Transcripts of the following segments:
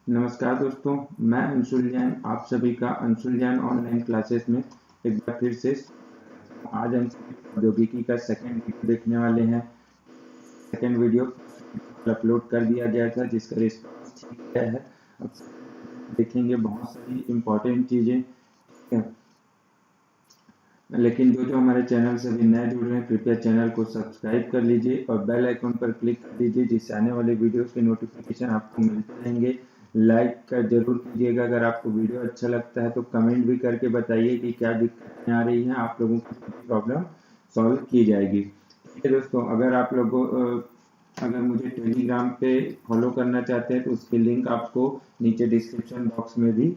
नमस्कार दोस्तों, मैं अंशुल जैन आप सभी का अंशुल जैन ऑनलाइन क्लासेस में एक बार फिर से आज हम प्रौद्योगिकी का सेकंड वीडियो देखने वाले हैं। सेकंड वीडियो अपलोड कर दिया गया था जिसका रिस्पांस ठीक गया है। अब देखेंगे बहुत सारी इम्पोर्टेंट चीज़ें, लेकिन जो हमारे चैनल से भी नए जुड़ रहे हैं कृपया चैनल को सब्सक्राइब कर लीजिए और बेल आइकन पर क्लिक कर दीजिए जिससे आने वाले वीडियोस के नोटिफिकेशन आपको मिलते रहेंगे। लाइक का जरूर कीजिएगा। अगर आपको वीडियो अच्छा लगता है तो कमेंट भी करके बताइए कि क्या दिक्कतें आ रही हैं, आप लोगों की प्रॉब्लम सॉल्व की जाएगी। ठीक है दोस्तों, अगर मुझे टेलीग्राम पे फॉलो करना चाहते हैं तो उसकी लिंक आपको नीचे डिस्क्रिप्शन बॉक्स में भी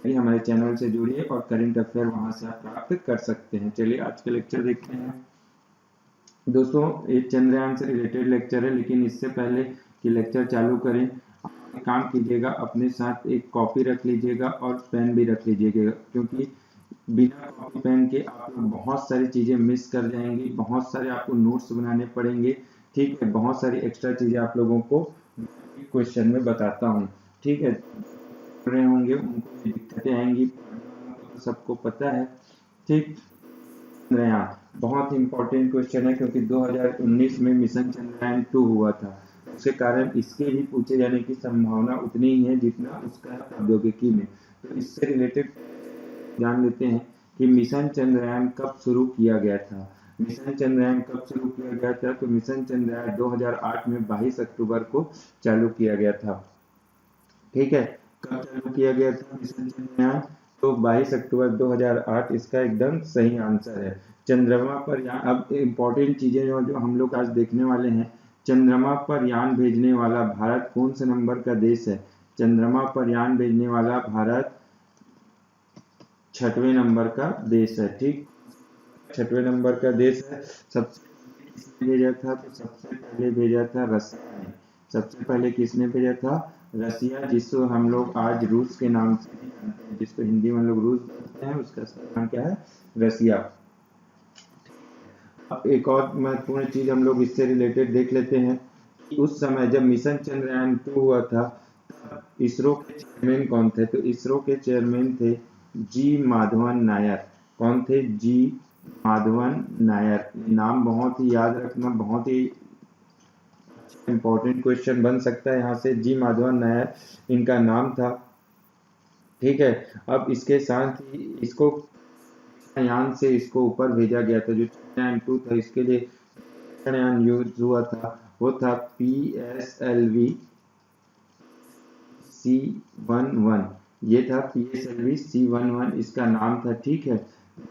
हमारे चैनल से जुड़िए और करंट अफेयर वहां से आप प्राप्त कर सकते हैं। चलिए आज का लेक्चर देखते हैं दोस्तों। ये चंद्रयान से रिलेटेड लेक्चर है, लेकिन इससे पहले कि लेक्चर चालू करें आप काम कीजिएगा, अपने साथ एक कॉपी रख लीजिएगा और पेन भी रख लीजिएगा, क्योंकि बिना कॉपी पेन के आप लोग बहुत सारी चीजें मिस कर जाएंगे, बहुत सारे आपको नोट्स बनाने पड़ेंगे। ठीक है, बहुत सारी एक्स्ट्रा चीजें आप लोगों को क्वेश्चन में बताता हूँ। ठीक है, रहे होंगे उनको दिक्कतें आएंगी, तो सबको पता है। ठीक, चंद्रयान बहुत इंपॉर्टेंट क्वेश्चन है क्योंकि 2019 में मिशन चंद्रयान 2 हुआ था। उसके कारण इसके भी पूछे जाने की संभावना उतनी ही है जितना उसका प्रौद्योगिकी में। तो इससे रिलेटेड जान लेते हैं कि मिशन चंद्रयान कब शुरू किया गया था। मिशन चंद्रयान कब शुरू किया गया था? तो मिशन चंद्रयान 2008 में 22 अक्टूबर को चालू किया गया था। ठीक है, कब चालू किया गया था मिशन चंद्रयान? तो 22 अक्टूबर 2008 इसका एकदम सही आंसर है। चंद्रमा पर यान, अब इम्पोर्टेंट चीजें जो हम लोग आज देखने वाले हैं, चंद्रमा पर यान भेजने वाला भारत कौन से नंबर का देश है? चंद्रमा पर यान भेजने वाला भारत 6वें नंबर का देश है। ठीक, 6वें नंबर का देश है। सबसे पहले किसने भेजा था? तो सबसे पहले भेजा था रसिया ने। सबसे पहले किसने भेजा था? रसिया, जिसको हम लोग आज रूस के नाम से भी जानते हैं, जिसको हिंदी में लोग रूस बोलते हैं, उसका नाम क्या है? रसिया। अब एक और महत्वपूर्ण चीज हम लोग इससे रिलेटेड देख लेते हैं कि उस समय जब मिशन चंद्रयान 2 हुआ था, इसरो के चेयरमैन कौन थे? तो इसरो के चेयरमैन थे जी माधवन नायर। कौन थे? जी माधवन नायर। नाम बहुत ही याद रखना, बहुत ही इंपॉर्टेंट क्वेश्चन बन सकता है यहाँ से। जी माधवन नायर इनका नाम था। ठीक है, अब इसके साथ ही इसको यान से इसको ऊपर भेजा गया था। जो चंद्रयान 2 था इसके लिए चंद्रयान यूज हुआ था वो था PSLV C11। ये था PSLV C11 इसका नाम था। ठीक है,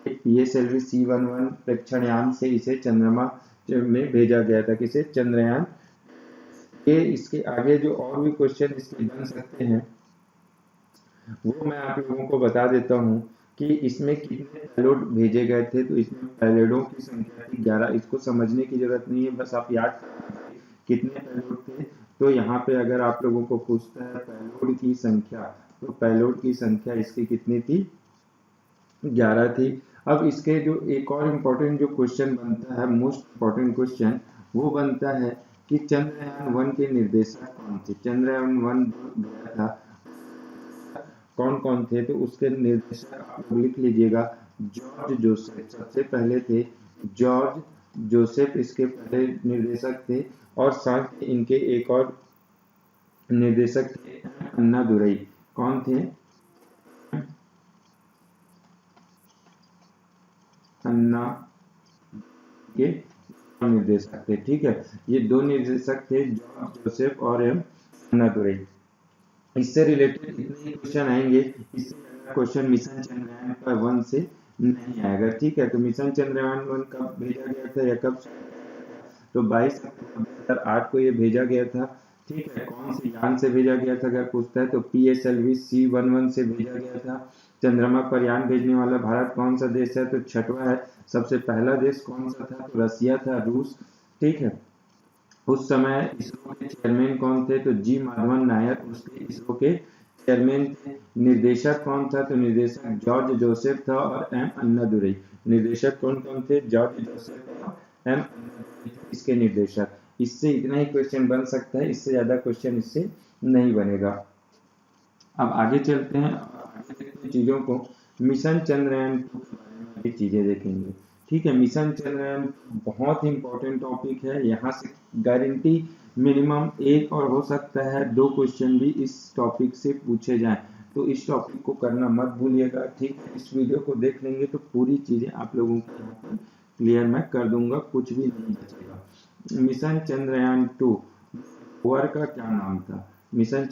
PSLV C11 प्रेक्षणयान से इसे चंद्रमा में भेजा गया था। किसे? चंद्रयान। ये इसके आगे जो और भी क्वेश्चन इसके बन सकते हैं वो मैं आप लोगों को बता देता हूँ कि इसमें कितने पेलोड भेजे गए थे। तो इसमें पेलोडों की संख्या थी 11। इसको समझने की जरूरत नहीं है, बस आप याद कीजिए कितने पेलोड थे। तो यहाँ पे अगर आप लोगों को पूछता है पेलोड की संख्या, तो पेलोड की संख्या इसकी कितनी थी? 11 थी। अब इसके जो एक और इम्पोर्टेंट जो क्वेश्चन बनता है, मोस्ट इम्पोर्टेंट क्वेश्चन, वो बनता है कि चंद्रयान 1 के निर्देशक कौन थे? चंद्रयान 1 गया था, कौन कौन थे? तो उसके निर्देशक आप लोग लिख लीजिएगा। जॉर्ज जोसेफ सबसे पहले थे। जॉर्ज जोसेफ इसके पहले निर्देशक थे, और साथ ही इनके एक और निर्देशक थे अन्नादुरई। कौन थे? अन्ना के निर्देशक थे। ठीक है, ये दो निर्देशक थे, जॉर्ज जोसेफ और अन्नादुरई। इससे रिलेटेड इतने ही क्वेश्चन आएंगे। इससे क्वेश्चन मिशन चंद्रयान पर 1 से नहीं आएगा। ठीक है, तो मिशन चंद्रयान 1 कब भेजा गया था या कब? तो 22 अक्टूबर 2008 को ये भेजा गया था। ठीक है, कौन से यान से भेजा गया था अगर पूछता है तो PSLV C11 से भेजा गया था। चंद्रमा पर यान भेजने वाला भारत कौन सा देश है? तो 6वां है। सबसे पहला देश कौन सा था? तो रसिया था, रूस। ठीक है, उस समय इसरो के चेयरमैन कौन थे? तो जी माधवन नायर उसके इसरो के चेयरमैन थे। निर्देशक कौन था? तो निर्देशक जॉर्ज जोसेफ था और एम अन्नादुरई। निर्देशक कौन कौन थे? जॉर्ज जोसेफ और एम इसके निर्देशक। इससे इतना ही क्वेश्चन बन सकता है, इससे ज्यादा क्वेश्चन इससे नहीं बनेगा। अब आगे चलते हैं, आगे देखते हैं चीज़ों को। मिशन चंद्रयान 2 के बारे में भी चीज़ें देखेंगे। ठीक है, मिशन चंद्रयान बहुत ही इंपॉर्टेंट टॉपिक है। यहाँ से गारंटी मिनिमम एक और हो सकता है 2 क्वेश्चन भी इस टॉपिक से पूछे जाएं, तो इस टॉपिक को करना मत भूलिएगा। ठीक है, इस वीडियो को देख लेंगे तो पूरी चीज़ें आप लोगों को यहाँ पर क्लियर मैं कर दूंगा, कुछ भी नहीं बचेगा। मिशन चंद्रयान 2 रोवर का क्या नाम था? मिशन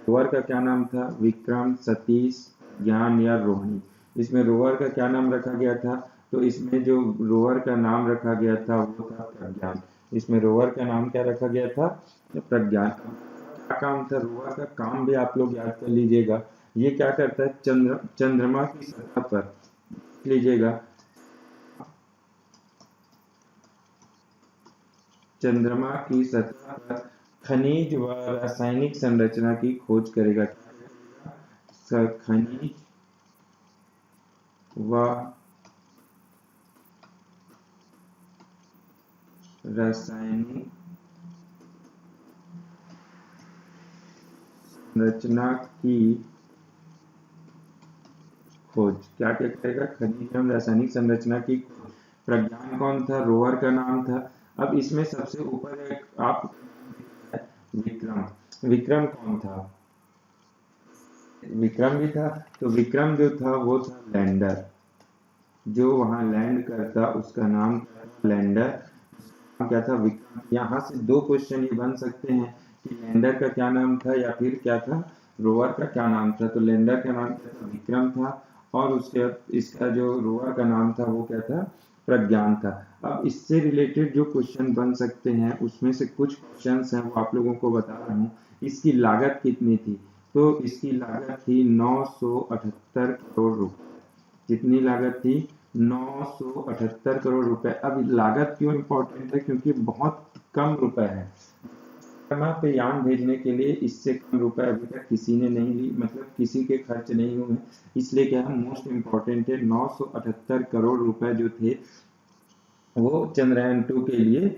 रोवर का क्या नाम था? विक्रम, सतीश, ज्ञान या रोहिणी। इसमें रोवर का क्या नाम रखा गया था? तो इसमें जो रोवर का नाम रखा गया था वो था प्रज्ञान। इसमें रोवर का नाम क्या रखा गया था? प्रज्ञान। क्या काम था रोवर का? काम भी आप लोग याद कर लीजिएगा। ये क्या करता है? चंद्रमा की सतह पर लीजिएगा, चंद्रमा की सतह पर खनिज व रासायनिक संरचना की खोज करेगा। खनिज व रासायनिक संरचना की खोज। क्या क्या करेगा? खनिज एवं रासायनिक संरचना की खोज। प्रज्ञान कौन था? रोवर का नाम था। अब इसमें सबसे ऊपर एक आप विक्रम, विक्रम कौन था? विक्रम भी था। तो विक्रम जो था वो था लैंडर, जो वहां लैंड करता उसका नाम लैंडर। क्या था? विक्रम। यहाँ से 2 क्वेश्चन ये बन सकते हैं कि लैंडर का क्या नाम था या फिर क्या था, रोवर का क्या नाम था। तो लैंडर का नाम क्या था? विक्रम था, और उसके इसका जो रोवर का नाम था वो क्या था? प्रज्ञान था। अब इससे रिलेटेड जो क्वेश्चन बन सकते हैं उसमें से कुछ क्वेश्चंस हैं वो आप लोगों को बता रहा हूँ। इसकी लागत कितनी थी? तो इसकी लागत थी 978 करोड़ रुपए। कितनी लागत थी? 978 करोड़ रुपए। अब लागत क्यों इम्पोर्टेंट है? क्योंकि बहुत कम रुपए है। चंद्रमा पे यान भेजने के लिए इससे कम रुपए अभी तक किसी ने नहीं ली, मतलब किसी के खर्च नहीं हुए, इसलिए क्या है मोस्ट इम्पोर्टेंट है। 978 करोड़ रुपए जो थे वो चंद्रयान 2 के लिए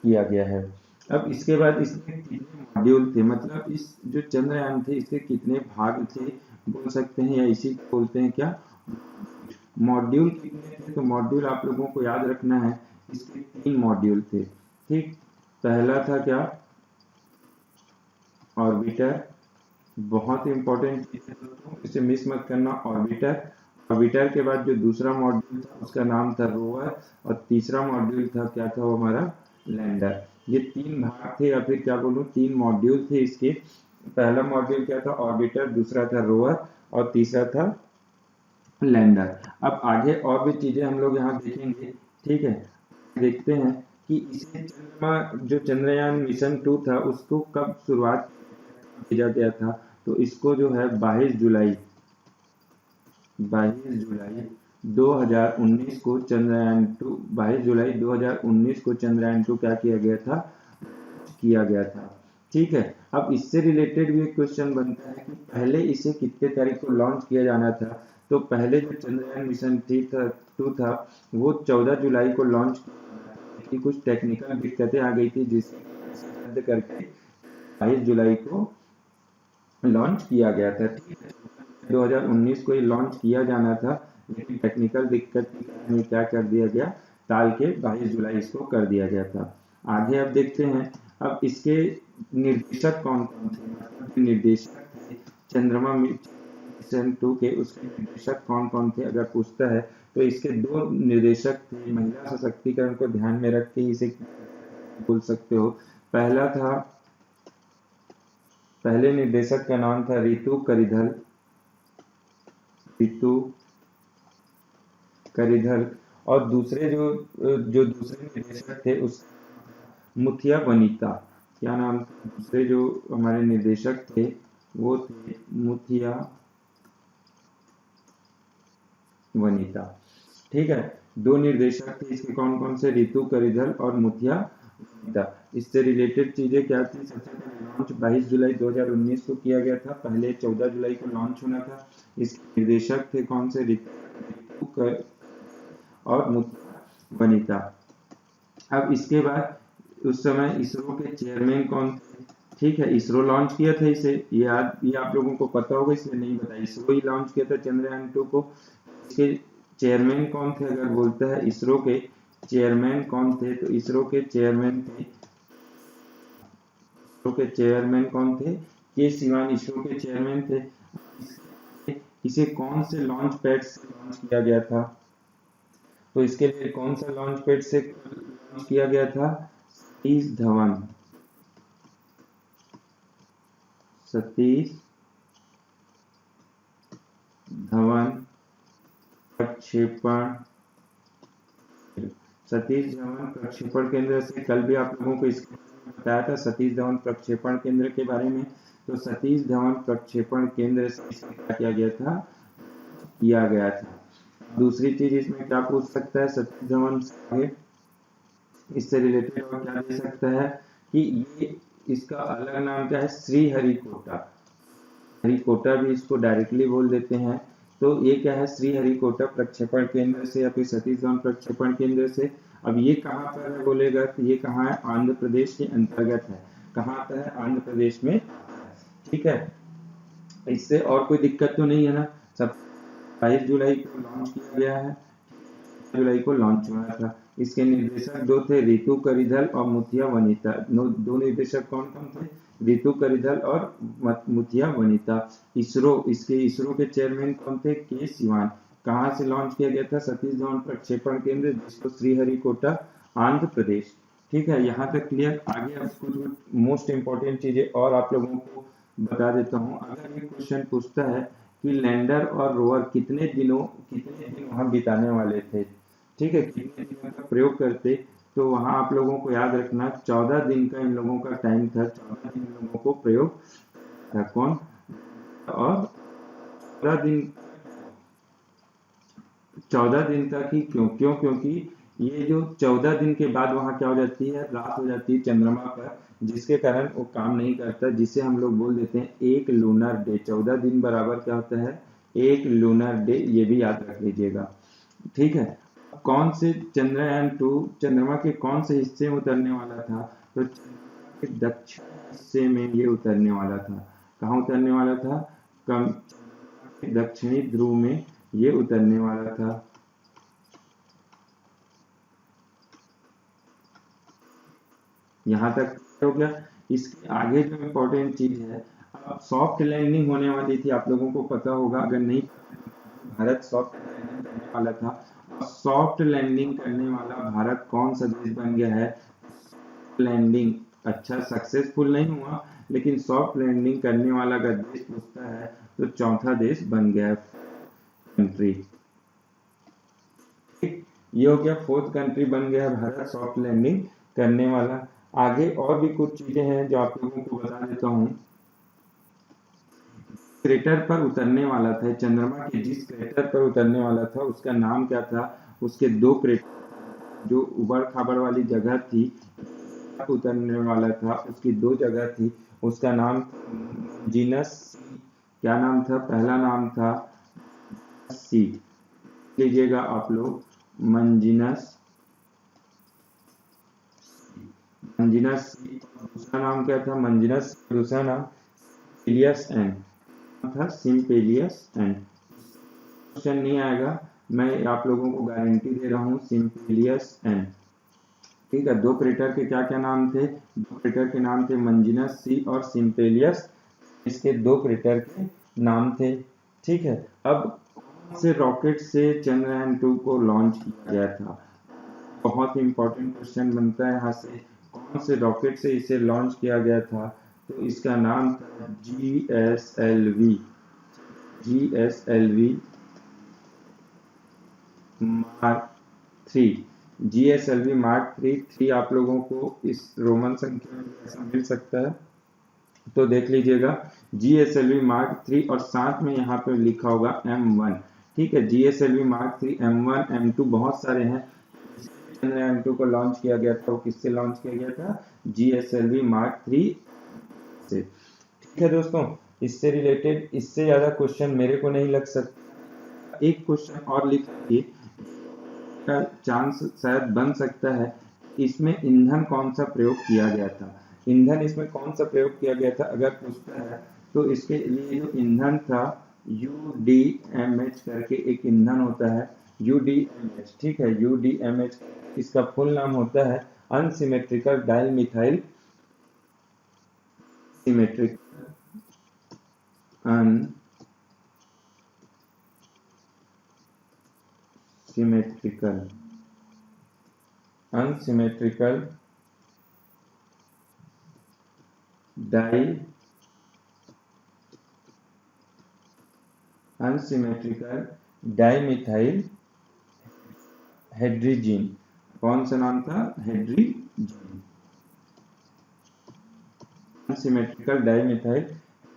किया गया है। अब इसके बाद इसमें कितने मॉड्यूल थे, मतलब इस जो चंद्रयान थे इसके कितने भाग थे बोल सकते हैं, या इसी को बोलते हैं क्या? मॉड्यूल कितने थे? तो मॉड्यूल आप लोगों को याद रखना है, इसके 3 मॉड्यूल थे। ठीक, पहला था क्या? ऑर्बिटर। बहुत इंपॉर्टेंट चीज है दोस्तों, इसे मिस मत करना। ऑर्बिटर, ऑर्बिटर के बाद जो दूसरा मॉड्यूल था उसका नाम था रोवर, और तीसरा मॉड्यूल था क्या था वो हमारा? लैंडर। ये 3 भाग थे, या फिर क्या बोलूं 3 मॉड्यूल थे इसके। पहला मॉड्यूल क्या था? ऑर्बिटर, दूसरा था रोवर, और तीसरा था लैंडर। अब आगे और भी चीजें हम लोग यहाँ देखेंगे। ठीक है, देखते हैं कि इसे चंद्रमा जो चंद्रयान मिशन 2 था उसको कब शुरुआत किया गया था। तो इसको जो है 22 जुलाई 2019 को चंद्रयान 2, 22 जुलाई 2019 को चंद्रयान 2 क्या किया गया था? किया गया था। ठीक है, अब इससे रिलेटेड भी एक क्वेश्चन बनता है कि पहले इसे कितने तारीख को लॉन्च किया जाना था। तो पहले जो चंद्रयान मिशन 2 था वो 14 जुलाई को लॉन्च की, कुछ टेक्निकल दिक्कतें आ गई थी जिसे रद्द करके 22 जुलाई को लॉन्च किया गया था। ठीक है, 2019 को ये लॉन्च किया जाना था, लेकिन टेक्निकल दिक्कत के कारण ये क्या कर दिया गया? टाल के 22 जुलाई इसको कर दिया गया था। आगे अब देखते हैं, अब इसके निर्देशक कौन कौन थे, मतलब निर्देशक थे चंद्रमा मिशन 2 के, उसके निर्देशक कौन कौन थे अगर पूछता है तो इसके 2 निर्देशक थे। महिला सशक्तिकरण को ध्यान में रख के इसे बोल सकते हो। पहला था, पहले निर्देशक का नाम था रितु करिधल, रितु करिधल। और दूसरे जो दूसरे निर्देशक थे उस मुथिया वनिता। क्या नाम था? दूसरे जो हमारे निर्देशक थे वो थे मुथिया वनिता। ठीक है, 2 निर्देशक थे इसके, कौन कौन से? रितु करिधल और मुथिया वनिता। इससे रिलेटेड चीजें क्या थी? सबसे पहले लॉन्च 22 जुलाई 2019 को किया गया था, पहले 14 जुलाई को लॉन्च होना था। इसके निर्देशक थे कौन से? रितु और मुथिया वनिता। अब इसके बाद उस समय इसरो के चेयरमैन कौन थे? ठीक है, इसरो लॉन्च किया था इसे, ये आप लोगों को पता होगा इसलिए नहीं बताया, इसरो ही लॉन्च किया था चंद्रयान 2 को। इसके चेयरमैन कौन थे अगर बोलता है इसरो के चेयरमैन कौन थे, तो इसरो के चेयरमैन कौन थे, के सिवान इसरो के चेयरमैन थे। इसे कौन से लॉन्च पैड से लॉन्च किया गया था, तो इसके लिए कौन सा लॉन्च पैड से लॉन्च किया गया था, सतीश धवन प्रक्षेपण केंद्र से कल भी आप लोगों को इसके बताया था, सतीश धवन प्रक्षेपण केंद्र के बारे में। तो सतीश धवन प्रक्षेपण केंद्र से क्या किया गया था। दूसरी चीज इसमें क्या पूछ सकता है, सतीश धवन से इससे रिलेटेड और क्या दे सकता है कि ये इसका अलग नाम क्या है, श्रीहरिकोटा भी इसको डायरेक्टली बोल देते हैं। तो ये क्या है, श्रीहरिकोटा प्रक्षेपण केंद्र से या फिर सतीश धवन प्रक्षेपण केंद्र से। अब ये कहाँ पर है बोलेगा, तो ये कहाँ है, आंध्र प्रदेश के अंतर्गत है। कहाँ आता है, आंध्र प्रदेश में। ठीक है, इससे और कोई दिक्कत तो नहीं है ना। 22 जुलाई को लॉन्च किया गया है, जुलाई को लॉन्च हुआ था। इसके निर्देशक दो थे, रितु करिधल और मुथिया वनिता। दो निर्देशक कौन कौन थे, रितु करिधल और मुथिया वनिता। इसरो के चेयरमैन कौन थे, के सिवान। कहाँ से लॉन्च किया गया था, सतीश धवन प्रक्षेपण केंद्र, जिसको श्रीहरिकोटा, आंध्र प्रदेश। ठीक है, यहाँ तक क्लियर। आगे अब कुछ मोस्ट इंपॉर्टेंट चीजें और आप लोगों को बता देता हूँ। अगर ये क्वेश्चन पूछता है कि लैंडर और रोवर कितने दिन वहां बिताने वाले थे, ठीक है, कितने दिनों का प्रयोग करते, तो वहां आप लोगों को याद रखना 14 दिन का इन लोगों का टाइम था। 14 दिन इन लोगों को प्रयोग था। कौन, और 14 दिन तक ही क्योंकि ये जो 14 दिन के बाद वहां क्या हो जाती है, रात हो जाती है चंद्रमा पर, जिसके कारण वो काम नहीं करता, जिसे हम लोग बोल देते हैं एक लूनर डे। 14 दिन बराबर क्या होता है, एक लूनर डे, ये भी याद रख लीजिएगा। ठीक है, कौन से चंद्रयान 2 चंद्रमा के कौन से हिस्से में उतरने वाला था, तो चंद्रमा के दक्षिण हिस्से में ये उतरने वाला था। कहाँ उतरने वाला था, दक्षिणी ध्रुव में ये उतरने वाला था। यहाँ तक हो गया। इसके आगे जो इम्पोर्टेंट चीज है, अब सॉफ्ट लैंडिंग होने वाली थी, आप लोगों को पता होगा, अगर नहीं भारत सॉफ्ट लैंडिंग करने वाला था। सॉफ्ट लैंडिंग करने वाला भारत कौन सा देश बन गया है, लैंडिंग अच्छा सक्सेसफुल नहीं हुआ, लेकिन सॉफ्ट लैंडिंग करने वाला अगर देश पूछता है तो चौथा देश बन गया है, कंट्री। ये हो गया, फोर्थ कंट्री बन गया है भारत सॉफ्ट लैंडिंग करने वाला। आगे और भी कुछ चीजें हैं जो आप लोगों को बता देता हूँ। क्रेटर पर उतरने वाला था, चंद्रमा के जिस क्रेटर पर उतरने वाला था उसका नाम क्या था, उसके दो क्रेटर, जो उबड़ खाबड़ वाली जगह थी उतरने वाला था, उसकी दो जगह थी, उसका नाम जीनस, क्या नाम था, पहला नाम था सी, लीजिएगा आप लोग, मंजिनस, दूसरा नाम क्या था, मंजिनस, दूसरा नाम सिम्पेलियस एन था, सिम्पेलियस एन। क्वेश्चन नहीं आएगा, मैं आप लोगों को गारंटी दे रहा हूँ, सिम्पेलियस एन। ठीक है, दो क्रेटर के क्या क्या नाम थे, दो क्रेटर के नाम थे मंजिनस सी और सिम्पेलियस, इसके दो क्रेटर के नाम थे। ठीक है, अब कौन से रॉकेट से चंद्रयान 2 को लॉन्च किया गया था, बहुत इंपॉर्टेंट क्वेश्चन बनता है यहाँ से, कौन से रॉकेट से इसे लॉन्च किया गया था, तो इसका नाम था GSLV मार्क 3। GSLV मार्क 3 आप लोगों को इस रोमन संख्या में ऐसा मिल सकता है, तो देख लीजिएगा GSLV मार्क 3, और साथ में यहाँ पे लिखा होगा M1। ठीक है, GSLV मार्क 3, M1, M2 बहुत सारे हैं। चंद्रयान 2 को लॉन्च किया गया था, वो किससे लॉन्च किया गया था, GSLV मार्क 3 से। ठीक है दोस्तों, इससे रिलेटेड इससे ज्यादा क्वेश्चन मेरे को नहीं लग सकता। एक क्वेश्चन और लिख लीजिए, का चांस शायद बन सकता है, इसमें ईंधन कौन सा प्रयोग किया गया था, ईंधन इसमें कौन सा प्रयोग किया गया था अगर पूछता है तो इसके लिए जो ईंधन था UDMH करके एक ईंधन होता है, UDMH, ठीक है, UDMH इसका फुल नाम होता है unsymmetrical dimethyl symmetric unsymmetrical dimethyl hydrazine. कौन सा नाम था? हेड्रोजीन, अनसिमेट्रिकल डाइमिथाइल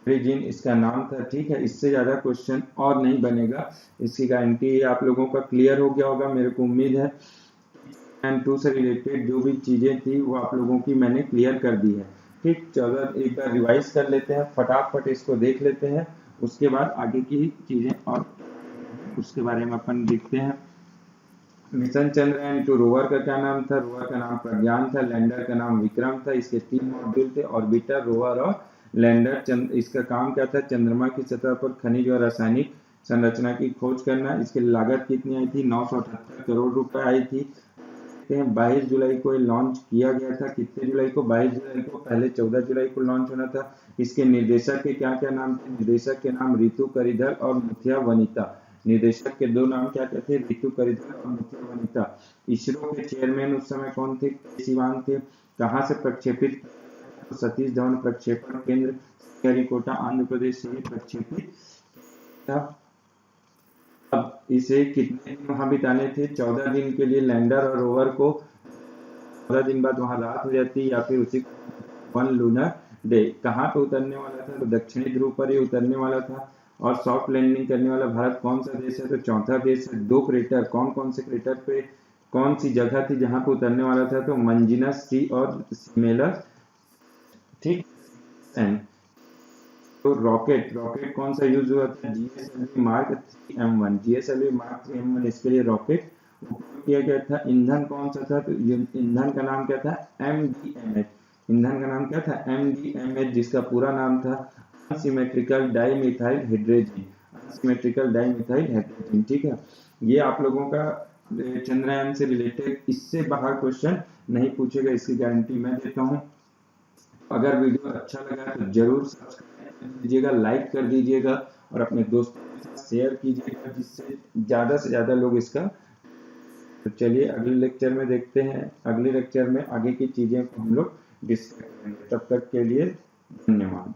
हेड्रोजीन इसका नाम था, ठीक है। इससे ज्यादा क्वेश्चन और नहीं बनेगा, इसकी गारंटी आप लोगों का क्लियर हो गया होगा, मेरे को उम्मीद है। एंड 2 से रिलेटेड जो भी चीजें थी वो आप लोगों की मैंने क्लियर कर दी है, ठीक। चलो एक बार रिवाइज कर लेते हैं, फटाफट इसको देख लेते हैं, उसके बाद आगे की चीजें और उसके बारे में अपन देखते हैं। मिशन चंद्रयान 2 रोवर का क्या नाम था? रोवर का नाम प्रज्ञान था। लैंडर का नाम विक्रम था। इसके 3 मॉड्यूल थे, ऑर्बिटर, रोवर और लैंडर। इसका काम क्या था? चंद्रमा की सतह पर खनिज और रासायनिक संरचना की खोज करना। इसकी लागत कितनी आई थी? 978 करोड़ रुपए आई थी। 22 जुलाई को लॉन्च किया गया था। कितने जुलाई को? 22 जुलाई को। पहले 14 जुलाई को लॉन्च होना था। इसके निर्देशक के क्या क्या नाम थे? निर्देशक के नाम रितु करिधर और मुथिया वनिता। निर्देशक के 2 नाम क्या क्या थे? रितु करिधर और मुथिया वनिता। इसरो के चेयरमैन उस समय कौन थे? सिवान थे। कहाँ से प्रक्षेपित? तो सतीश धवन प्रक्षेपण केंद्र श्रीहरिकोटा आंध्र प्रदेश से प्रक्षेपित था। अब इसे कितने दिन वहां बिताने थे? 14 दिन के लिए। लैंडर और रोवर को 14 दिन बाद वहां रात हो जाती या फिर उसी 1 लूनर डे। कहाँ पे उतरने वाला था? तो दक्षिणी ध्रुव पर ही उतरने वाला था। और सॉफ्ट लैंडिंग करने वाला भारत कौन सा देश है? तो चौथा देश है। 2 क्रेटर, कौन कौन से क्रेटर पे कौन सी जगह थी जहां पे उतरने वाला था? तो मंजिनस सी और सिमेलर, ठीक। तो रॉकेट कौन सा यूज हुआ था? GSLV Mark 3 M1। GSLV Mark 3 M1 इसके लिए रॉकेट किया गया था। ईंधन कौन सा था? तो ईंधन का नाम क्या था? MDMH। ईंधन का नाम क्या था? MDMH, जिसका पूरा नाम था unsymmetrical dimethyl hydrogen. Unsymmetrical dimethyl hydrogen, ठीक है। ये आप लोगों का चंद्रयान से रिलेटेड, इससे बाहर क्वेश्चन नहीं पूछेगा, इसकी गारंटी मैं देता हूँ। अगर वीडियो अच्छा लगा तो जरूर सब्सक्राइब कर दीजिएगा, लाइक कर दीजिएगा और अपने दोस्तों के साथ शेयर कीजिएगा, जिससे ज़्यादा से ज़्यादा लोग इसका। तो चलिए अगले लेक्चर में देखते हैं, अगले लेक्चर में आगे की चीज़ें को हम लोग डिस्कस करेंगे। तब तक के लिए धन्यवाद।